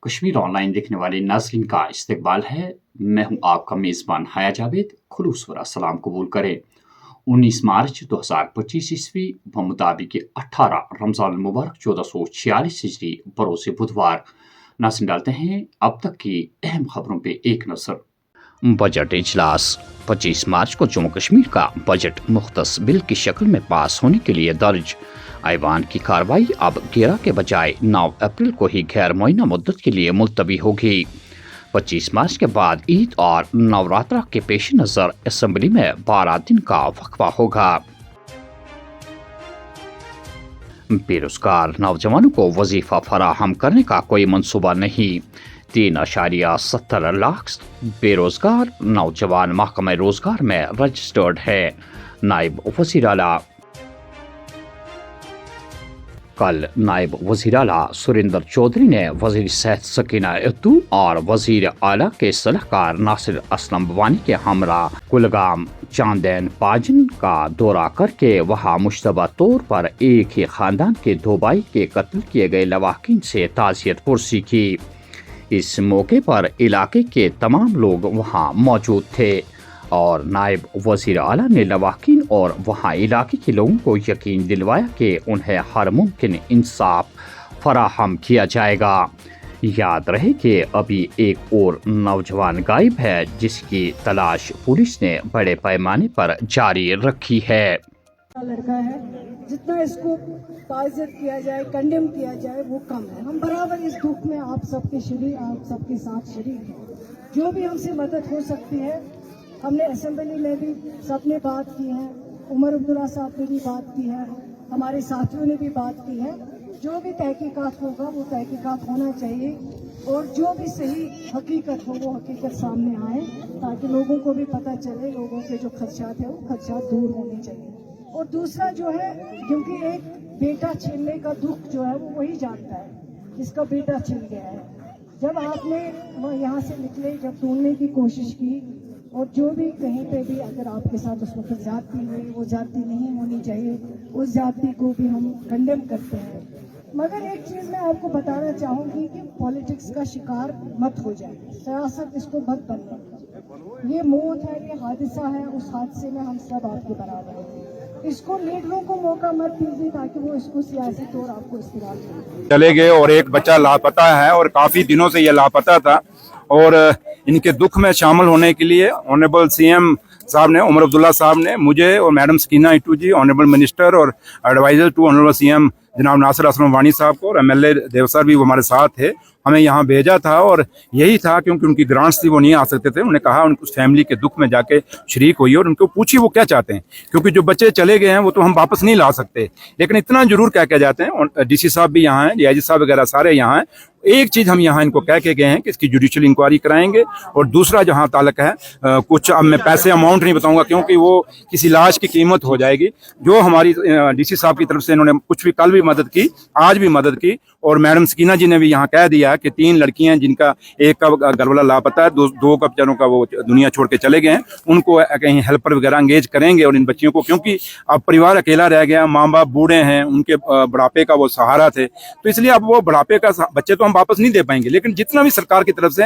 Kashmir online देखने वाले नाजरीन का इस्तकबाल है। मैं हूं आपका मेज़बान हाया जावेद। खुलूस भरा सलाम कबूल करें। 19 मार्च 2025 ईस्वी बमुताबिक 18 रमज़ान मुबारक 1446 हिजरी बरोज़ बुधवार। नाज़रीन डालते हैं अब तक की अहम खबरों पे एक नज़र। बजट इजलास 25 मार्च को जम्मू कश्मीर का बजट मुख्तस बिल की शक्ल में पास होने के लिए दर्ज। ऐवान की कार्रवाई अब 11 के बजाय 9 अप्रैल को ही गैर मुअय्यना मुद्दत के लिए मुलतवी होगी। 25 मार्च के बाद ईद और नवरात्रा के पेश नज़र असम्बली में 12 दिन का वक्फा होगा। बेरोजगार नौजवानों को वजीफा फराहम करने का कोई मंसूबा नहीं। 3.70 लाख बेरोजगार नौजवान महकमे रोजगार में रजिस्टर्ड है। नायब वज़ीर आला कल नायब वज़ीर आला सुरेंद्र चौधरी ने वज़ीर सेहत सकीना इद्दू और वज़ीर आला के सलाहकार नासिर असलम बवानी के हमरा कुलगाम चांदेन पाजन का दौरा करके वहाँ मुश्तबा तौर पर एक ही खानदान के 2 भाई के कत्ल किए गए लवाकिन से ताज़ियत पुरसी की। इस मौके पर इलाके के तमाम लोग वहाँ मौजूद थे और नायब वज़ीर आला ने लवाकिन और वहाँ इलाके के लोगों को यकीन दिलवाया कि उन्हें हर मुमकिन इंसाफ फराहम किया जाएगा। याद रहे कि अभी एक और नौजवान गायब है जिसकी तलाश पुलिस ने बड़े पैमाने पर जारी रखी है। लड़का है, जितना इसको ताज़ियत किया जाए, कंडेम किया जाए वो कम है। हम बराबर इस दुख में आप सबके साथ शरीक हैं। जो भी हमसे मदद हो सकती है, हमने असेंबली में भी सबने बात की है, उमर अब्दुल्ला साहब ने भी बात की है, हमारे साथियों ने भी बात की है। जो भी तहकीकात होगा वो तहकीकात होना चाहिए और जो भी सही हकीकत हो वो हकीकत सामने आए ताकि लोगों को भी पता चले, लोगों के जो खदशात है वो खदशात दूर होने चाहिए। और दूसरा जो है, क्योंकि एक बेटा छीनने का दुख जो है वो वही जानता है जिसका बेटा छीन गया है। जब आपने यहाँ से निकले, जब ढूंढने की कोशिश की और जो भी कहीं पे भी अगर आपके साथ उस वक्त ज्यादती हुई, वो ज्यादती नहीं होनी चाहिए, उस ज्यादती को भी हम कंडेम करते हैं। मगर एक चीज़ मैं आपको बताना चाहूँगी कि पॉलिटिक्स का शिकार मत हो जाए, सियासत इसको मत बनने। ये मौत है, ये हादसा है, उस हादसे में हम सब आपके बराबर हैं। इसको लीडरों को मौका मत दीजिए ताकि वो इसको सियासी तौर आपको इस्तेमाल करें। चले गए और एक बच्चा लापता है और काफी दिनों से ये लापता था और इनके दुख में शामिल होने के लिए ऑनरेबल सीएम साहब ने, उमर अब्दुल्ला साहब ने मुझे और मैडम सकीना इट्टू जी, ऑनरेबल मिनिस्टर और एडवाइजर टू ऑनरेबल सीएम जनाब नासिर असलम वानी साहब को और एमएलए देव सर भी वो हमारे साथ थे, हमें यहाँ भेजा था। और यही था क्योंकि उनकी ग्रांट्स थी, वो नहीं आ सकते थे। उन्होंने कहा उनको उस फैमिली के दुख में जाके शरीक होइए और उनको पूछिए वो क्या चाहते हैं, क्योंकि जो बच्चे चले गए हैं वो तो हम वापस नहीं ला सकते, लेकिन इतना जरूर कह के जाते हैं। डीसी साहब भी यहाँ हैं, डीआईजी साहब वगैरह सारे यहाँ हैं। एक चीज हम यहाँ इनको कह के गए हैं कि इसकी जुडिशियल इंक्वायरी कराएंगे। और दूसरा जहाँ ताल्लुक है कुछ, अब मैं पैसे अमाउंट नहीं बताऊंगा क्योंकि वो किसी लाश की कीमत हो जाएगी। जो हमारी डीसी साहब की तरफ से इन्होंने कुछ भी कल भी मदद की, आज भी मदद की, और मैडम सकीना जी ने भी यहाँ कह दिया कि 3 लड़कियां जिनका एक का घरवाला लापता है, दो का बेचारों का वो दुनिया छोड़ के चले गए हैं, उनको कहीं हेल्पर वगैरह एंगेज करेंगे। और इन बच्चियों को, क्योंकि अब परिवार अकेला रह गया, माँ बाप बूढ़े हैं, उनके बुढ़ापे का वो सहारा थे, तो इसलिए अब वो बुढ़ापे का बच्चे तो हम वापस नहीं दे पाएंगे, लेकिन जितना भी सरकार की तरफ से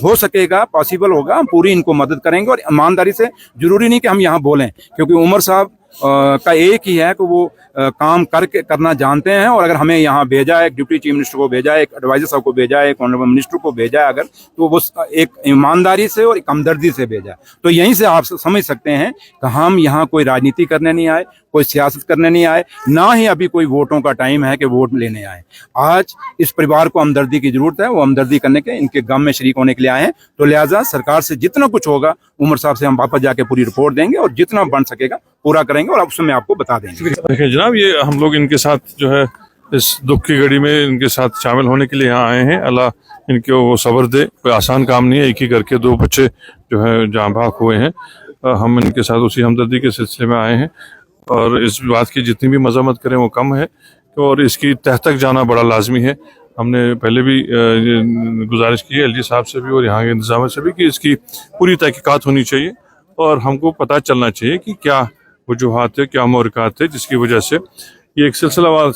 हो सकेगा, पॉसिबल होगा, हम पूरी इनको मदद करेंगे। और ईमानदारी से, जरूरी नहीं कि हम यहाँ बोलें, क्योंकि उमर साहब का एक ही है कि वो काम करना जानते हैं। और अगर हमें यहाँ भेजा है, एक डिप्टी चीफ मिनिस्टर को भेजा है, एक एडवाइजर साहब को भेजा है, एक ऑनरेबल मिनिस्टर को भेजा है, अगर तो वो एक ईमानदारी से और एक हमदर्दी से भेजा है। तो यहीं से आप समझ सकते हैं कि हम यहाँ कोई राजनीति करने नहीं आए, कोई सियासत करने नहीं आए, ना ही अभी कोई वोटों का टाइम है कि वोट लेने आए। आज इस परिवार को हमदर्दी की जरूरत है, वो हमदर्दी करने के, इनके गम में शरीक होने के लिए आए हैं। तो लिहाजा सरकार से जितना कुछ होगा उमर साहब से हम वापस जाके पूरी रिपोर्ट देंगे और जितना बन सकेगा पूरा करेंगे और उसमें आपको बता देंगे। देखिए जनाब, ये हम लोग इनके साथ जो है इस दुख की घड़ी में इनके साथ शामिल होने के लिए यहाँ आए हैं। अल्लाह इनको वो सब्र दे। कोई आसान काम नहीं है, एक ही करके 2 बच्चे जो है जहाँ भाग हुए हैं। हम इनके साथ उसी हमदर्दी के सिलसिले में आए हैं और इस बात की जितनी भी मजम्मत करें वो कम है, और इसकी तह तक जाना बड़ा लाजमी है। हमने पहले भी गुजारिश की है एलजी साहब से भी और यहाँ के इंतजाम से भी कि इसकी पूरी तहकीकात होनी चाहिए और हमको पता चलना चाहिए कि क्या वजूहात है, क्या महरक़ात है जिसकी वजह से ये एक सिलसिलावार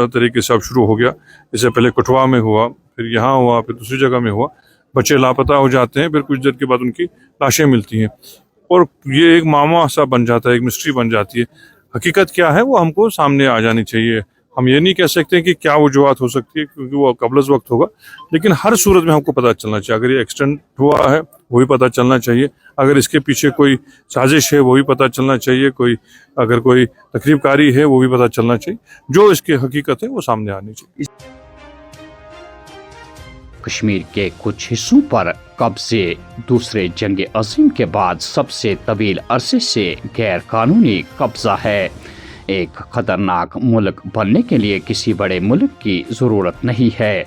तरीके से अब शुरू हो गया। इससे पहले कठुआ में हुआ, پھر یہاں ہوا، پھر دوسری جگہ میں ہوا، بچے لاپتہ ہو جاتے ہیں، پھر کچھ دیر کے بعد ان کی لاشیں ملتی ہیں، اور یہ ایک معمہ سا بن جاتا ہے، ایک مسٹری بن جاتی ہے۔ حقیقت کیا ہے وہ ہم کو سامنے آ جانی چاہیے۔ ہم یہ نہیں کہہ سکتے کہ کیا وجوہات ہو سکتی ہے، کیونکہ وہ قبل از وقت ہوگا، لیکن ہر صورت میں ہم کو پتہ چلنا چاہیے۔ اگر یہ ایکسیڈنٹ ہوا ہے وہ بھی پتہ چلنا چاہیے، اگر اس کے پیچھے کوئی سازش ہے وہ بھی پتہ چلنا چاہیے، اگر کوئی تخریب کاری ہے وہ بھی پتہ چلنا چاہیے، جو اس کی حقیقت ہے وہ سامنے آنی چاہیے۔ کشمیر کے کچھ حصوں پر قبضے دوسرے جنگ عظیم کے بعد سب سے طویل عرصے سے غیر قانونی قبضہ ہے۔ ایک خطرناک ملک بننے کے لیے کسی بڑے ملک کی ضرورت نہیں ہے،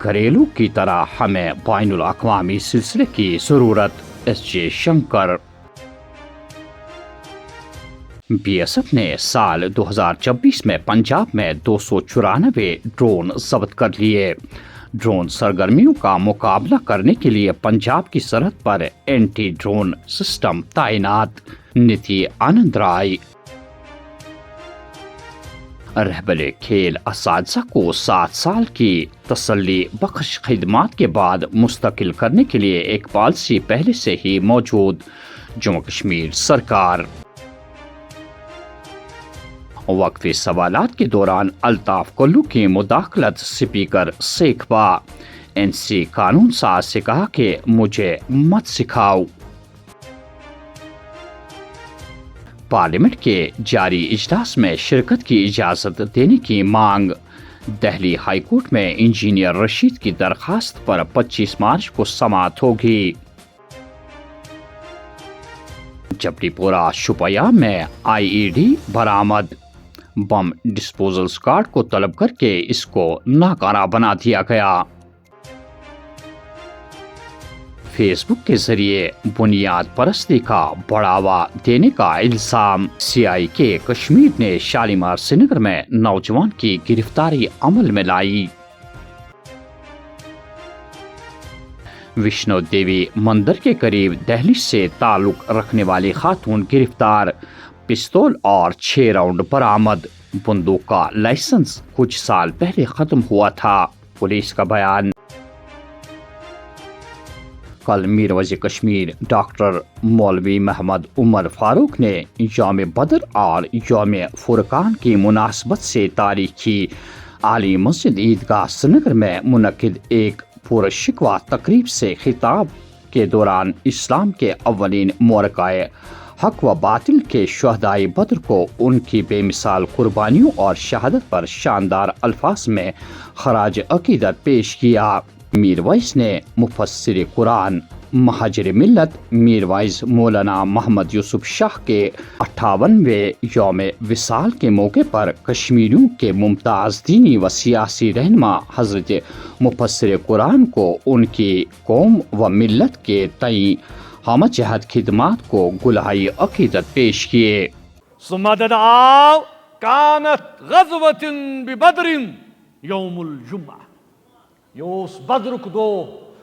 گھریلو کی طرح ہمیں بین الاقوامی سلسلے کی ضرورت۔ S Jaishankar. B S F نے سال 2024 میں پنجاب میں 294 ڈرون ضبط کر لیے۔ ڈرون سرگرمیوں کا مقابلہ کرنے کے لیے پنجاب کی سرحد پر اینٹی ڈرون سسٹم تعینات۔ نیتی آنند رائے۔ رہبر کھیل اساتذہ کو 7 سال کی تسلی بخش خدمات کے بعد مستقل کرنے کے لیے ایک پالیسی پہلے سے ہی موجود۔ جموں کشمیر سرکار۔ وقفی سوالات کے دوران الطاف کلو کی مداخلت، اسپیکر سیکھوا۔ این سی قانون ساز سے کہا کہ مجھے مت سکھاؤ۔ پارلیمنٹ کے جاری اجلاس میں شرکت کی اجازت دینے کی مانگ۔ دہلی ہائی کورٹ میں انجینئر رشید کی درخواست پر 25 مارچ کو سماعت ہوگی۔ جبلی پورہ شوپیان میں آئی ای ڈی برآمد، بم ڈسپوزل اسکواڈ کو طلب کر کے اس کو ناکارہ بنا دیا گیا۔ فیس بک کے ذریعے بنیاد پرستی کا بڑھاوا دینے کا الزام۔ سی آئی کے کشمیر نے شالیمار سری نگر میں نوجوان کی گرفتاری عمل میں لائی۔ وشنو دیوی مندر کے قریب دہلی سے تعلق رکھنے والی خاتون گرفتار، پستول اور 6 راؤنڈ برآمد۔ بندوق کا لائسنس کچھ سال پہلے ختم ہوا تھا، پولیس کا بیان۔ کل میرویس کشمیر ڈاکٹر مولوی محمد عمر فاروق نے یوم بدر اور یوم فرقان کی مناسبت سے تاریخی عالی مسجد عیدگاہ سری نگر میں منعقد ایک پرشکوہ تقریب سے خطاب کے دوران اسلام کے اولین مورکہ حق و باطل کے شہدائے بدر کو ان کی بے مثال قربانیوں اور شہادت پر شاندار الفاظ میں خراج عقیدت پیش کیا۔ میرویس نے مفسر قرآن مہاجر ملت میرویس مولانا محمد یوسف شاہ کے 58ویں یوم وصال کے موقع پر کشمیریوں کے ممتاز دینی و سیاسی رہنما حضرت مفسر قرآن کو ان کی قوم و ملت کے تئیں ہم جہت خدمات کو گلہائی عقیدت پیش کیے۔ ثم تدعو كانت غزوة ببدر يوم الجمعة۔ یوس بدرک دو،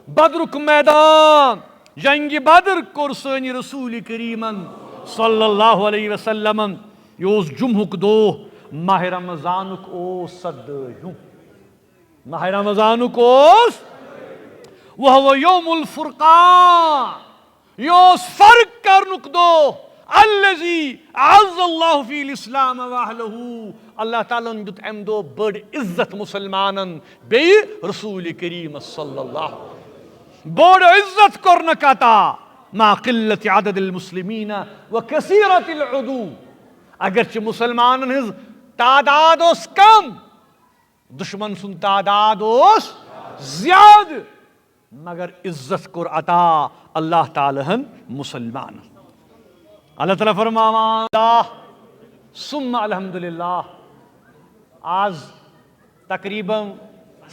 بدرک میدان، جنگ بدر کور سانی رسول کریمن صلی اللہ علیہ وسلم۔ یوس جمعک دو، ماہ رمضانک اوس 17 ماہ رمضانک اوس وہو یوم الفرقان۔ یوس فرق کرنک دو، الذی اعز اللہ فی الاسلام واہلہ۔ اللہ تعالیٰ دیت ام دو بڑ عزت مسلمانن بی رسول کریم صلی اللہ بڑ عزت کرنک عطا ما قلت عدد المسلمین و کثیرت العدو۔ اگرچہ مسلمانن ہز تعداد اس کم، دشمن سن تعداد اس زیاد، مگر عزت کر عطا اللہ تعالیٰ ہن مسلمان۔ اللہ تعالیٰ فرماوان اللہ ثم الحمدللہ۔ آز تقریباً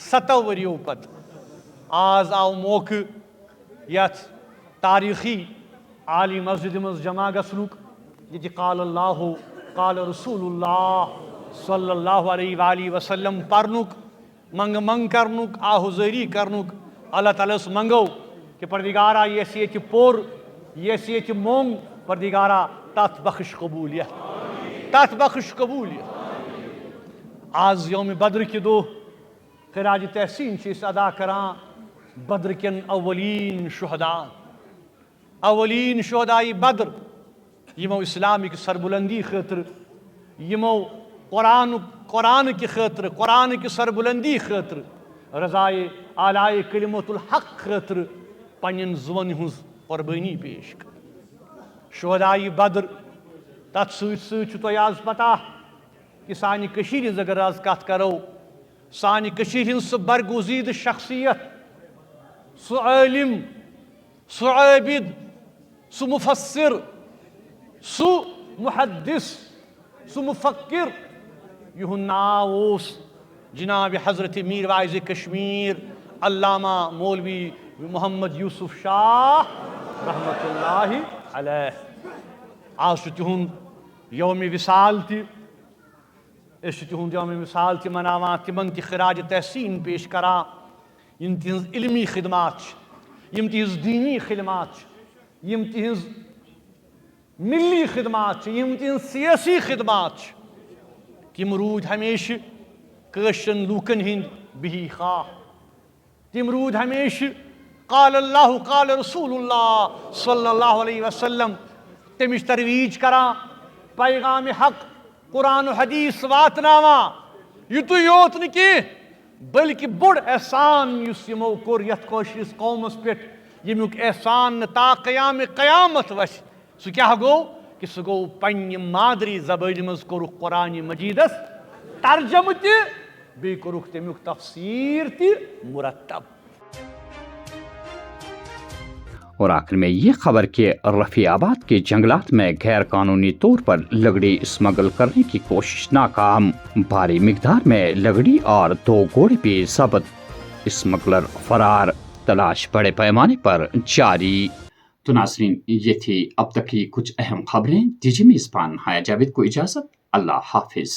7 وریوں پت آز آو موقع یت تاریخی عالی مسجد مز جمع گسنک، یہ قال اللہ قال رسول اللہ صلی اللہ علیہ وآلہ وسلم پرنک، منگ منگ کرنک، آہوزری کرنک۔ اللہ تعالیٰ اس منگو کہ پروردگارا یہ سی پور، یہ سی مونگ، پروردگارا تات بخش قبولیت، تات بخش قبولیت۔ آز یوم بدر کے دو خراج تحسین ادا کران بدر کن اولین شہدائی بدر یمو اسلامک سربلندی خاطر یمو قرآن کی خاطر قرآن کی سربلندی خاطر رضائے اعلی کلمت الحق خاطر پنن زون ہز قربانی پیش کر شہدائی بدر تت ست تہ آز پتہ کہ سانہ کشیر ہز اگر آز کت کرو سانہ کشیر ہز سہ برگزید شخصیت سہ عالم سہ عابد سہ مفسر سہ محدث سہ مفکر یہن ناو اوس جناب حضرت میر واعظ کشمیر علامہ مولوی محمد یوسف شاہ رحمۃ اللہ علیہ آج تہند یوم وصال تہند یوم وصال تہ مناوان تمن تہ خراج تحسین پیش کران یم تہذ علمی خدمات یم تہذ دینی خدمات یم تہذ ملی خدمات یم تہذ سیاسی خدمات تم رود ہمیشہ کشرن لوکن ہند بہی خواہ تم رود ہمیشہ قال اللہ قال رسول اللہ صلی اللہ علیہ وسلم تمچ ترویج کران پیغام حق قرآن و حدیث واتناوان یتو یوت نکی بلکہ بڑ احسان اس یمو کور یت کوشرس قومس پہ یمیک احسان تا قیام قیامت وش سہ کیا گو کہ سہ گو پنہ مادری زبان مز کورک قرآن مجیدس ترجمہ تہ بی کورک تمیک تفسیر تہ مرتب۔ اور آخر میں یہ خبر کہ رفیع آباد کے جنگلات میں غیر قانونی طور پر لکڑی اسمگل کرنے کی کوشش ناکام، بھاری مقدار میں لکڑی اور 2 گھوڑے پہ ضبط، اسمگلر فرار، تلاش بڑے پیمانے پر جاری۔ تو ناظرین یہ تھی اب تک کی کچھ اہم خبریں، دیجیے میزبان حیا جاوید کو اجازت، اللہ حافظ۔